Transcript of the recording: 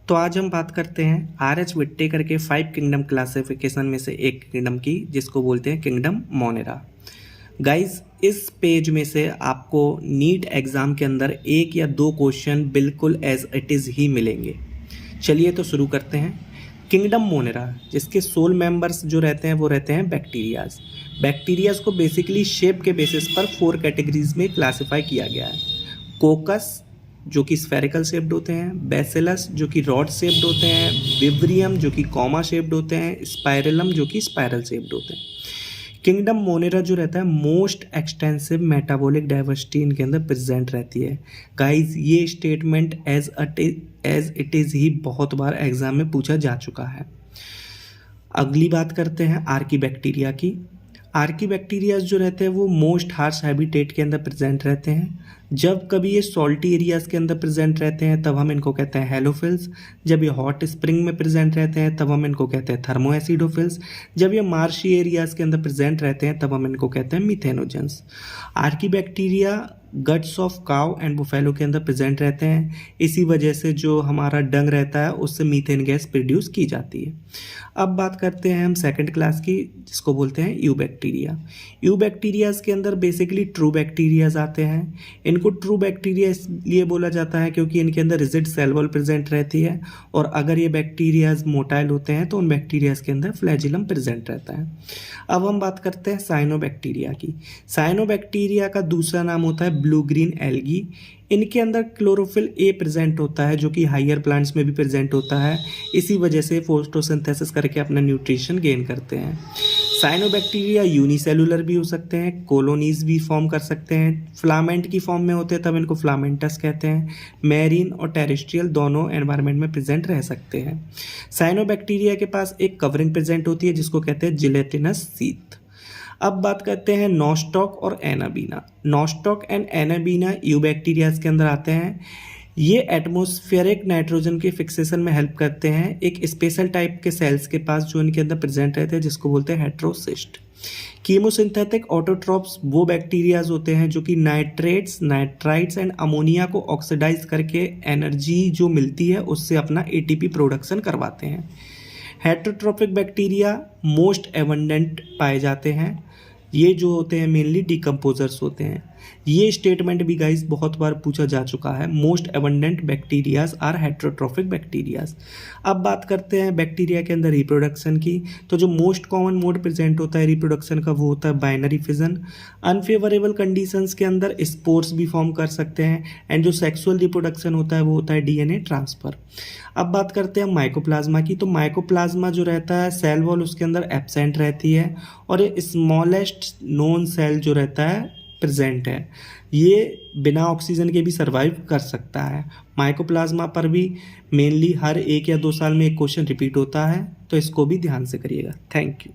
तो आज हम बात करते हैं आर.एच. विट्टेकर के 5 किंगडम क्लासिफिकेशन में से एक किंगडम की, जिसको बोलते हैं किंगडम मोनेरा। गाइस, इस पेज में से आपको नीट एग्ज़ाम के अंदर 1 या 2 क्वेश्चन बिल्कुल एज इट इज़ ही मिलेंगे। चलिए तो शुरू करते हैं। किंगडम मोनेरा, जिसके सोल मेंबर्स जो रहते हैं वो रहते हैं बैक्टीरियाज। बैक्टीरियाज को बेसिकली शेप के बेसिस पर 4 कैटेगरीज में क्लासिफाई किया गया है। कोकस, जो कि स्फेरिकल शेप्ड होते हैं, बैसिलस जो कि रॉड शेप्ड होते हैं, विब्रियम जो कि कॉमा शेप्ड होते हैं, स्पाइरलम जो कि स्पाइरल शेप्ड होते हैं। किंगडम मोनेरा जो रहता है मोस्ट एक्सटेंसिव मेटाबॉलिक डाइवर्सिटी इनके अंदर प्रेजेंट रहती है। गाइस, ये स्टेटमेंट एज इट इज़ ही बहुत बार एग्जाम में पूछा जा चुका है। अगली बात करते हैं आर्कीबैक्टीरिया की। आर्कीबैक्टीरियाज जो रहते हैं वो मोस्ट हार्श हैबिटेट के अंदर प्रेजेंट रहते हैं। जब कभी ये सॉल्टी एरियाज़ के अंदर प्रेजेंट रहते हैं तब हम इनको कहते हैं हेलोफिल्स। जब ये हॉट स्प्रिंग में प्रेजेंट रहते हैं तब हम इनको कहते हैं थर्मोएसिडोफिल्स। जब ये मार्शी एरियाज़ के अंदर प्रेजेंट रहते हैं तब हम इनको कहते हैं methanogens. Archaebacteria guts of cow and buffalo के अंदर प्रेजेंट रहते हैं। इसी वजह से जो हमारा डंग रहता है उससे मीथेन गैस प्रोड्यूस की जाती है। अब बात करते हैं हम सेकंड क्लास की, जिसको बोलते हैं यूबैक्टीरिया। यूबैक्टीरियाज के अंदर बेसिकली ट्रू बैक्टीरियाज आते हैं। इनको ट्रू बैक्टीरिया इसलिए बोला जाता है क्योंकि इनके अंदर रिजिड सेल वॉल प्रेजेंट रहती है, और अगर ये बैक्टीरियाज मोटाइल होते हैं तो उन बैक्टीरियाज के अंदर फ्लैजिलम प्रेजेंट रहता है। अब हम बात करते हैं साइनोबैक्टीरिया की। साइनोबैक्टीरिया का दूसरा नाम होता है ब्लू ग्रीन एल्गी। इनके अंदर क्लोरोफिल ए प्रेजेंट होता है, जो कि हायर प्लांट्स में भी प्रेजेंट होता है। इसी वजह से फोटोसिंथेसिस करके अपना न्यूट्रिशन गेन करते हैं। साइनोबैक्टीरिया यूनिसेलुलर भी हो सकते हैं, कॉलोनीज भी फॉर्म कर सकते हैं। फिलामेंट की फॉर्म में होते हैं तब इनको फिलामेंटस कहते हैं। मैरीन और टेरेस्ट्रियल दोनों एनवायरनमेंट में प्रेजेंट रह सकते हैं। साइनोबैक्टीरिया के पास एक कवरिंग प्रेजेंट होती है जिसको कहते हैं जिलेटिनस सीथ। अब बात करते हैं नॉस्टॉक और एनाबीना। नॉस्टॉक एंड एनाबीना यूबैक्टीरियाज के अंदर आते हैं। ये एटमॉस्फेरिक नाइट्रोजन के फिक्सेशन में हेल्प करते हैं एक स्पेशल टाइप के सेल्स के पास जो इनके अंदर प्रेजेंट रहते हैं, जिसको बोलते हैं हेट्रोसिस्ट। कीमोसिंथेटिक ऑटोट्रॉप्स वो बैक्टीरियाज होते हैं जो कि नाइट्रेट्स, नाइट्राइट्स एंड अमोनिया को ऑक्सीडाइज करके एनर्जी जो मिलती है उससे अपना एटीपी प्रोडक्शन करवाते हैं। हेटरोट्रोफिक बैक्टीरिया मोस्ट एबंडेंट पाए जाते हैं। ये जो होते हैं मेनली डिकम्पोजर्स होते हैं। ये स्टेटमेंट भी गाइस बहुत बार पूछा जा चुका है। Most abundant bacterias are heterotrophic bacterias. अब बात करते हैं बैक्टीरिया के अंदर रिप्रोडक्शन की। तो जो मोस्ट कॉमन मोड प्रेजेंट होता है रिप्रोडक्शन का वो होता है बाइनरी फिजन। अनफेवरेबल कंडीशंस के अंदर स्पोर्स भी फॉर्म कर सकते हैं, एंड जो सेक्सुअल रिप्रोडक्शन होता है वो होता है डीएनए ट्रांसफर। अब बात करते हैं माइकोप्लाज्मा की। तो माइकोप्लाज्मा जो रहता है सेल वॉल उसके अंदर एब्सेंट रहती है, और ये स्मॉलेस्ट नोन सेल जो रहता है प्रेजेंट है। ये बिना ऑक्सीजन के भी सर्वाइव कर सकता है। माइकोप्लाज्मा पर भी मेनली हर 1 या 2 साल में एक क्वेश्चन रिपीट होता है, तो इसको भी ध्यान से करिएगा। Thank you.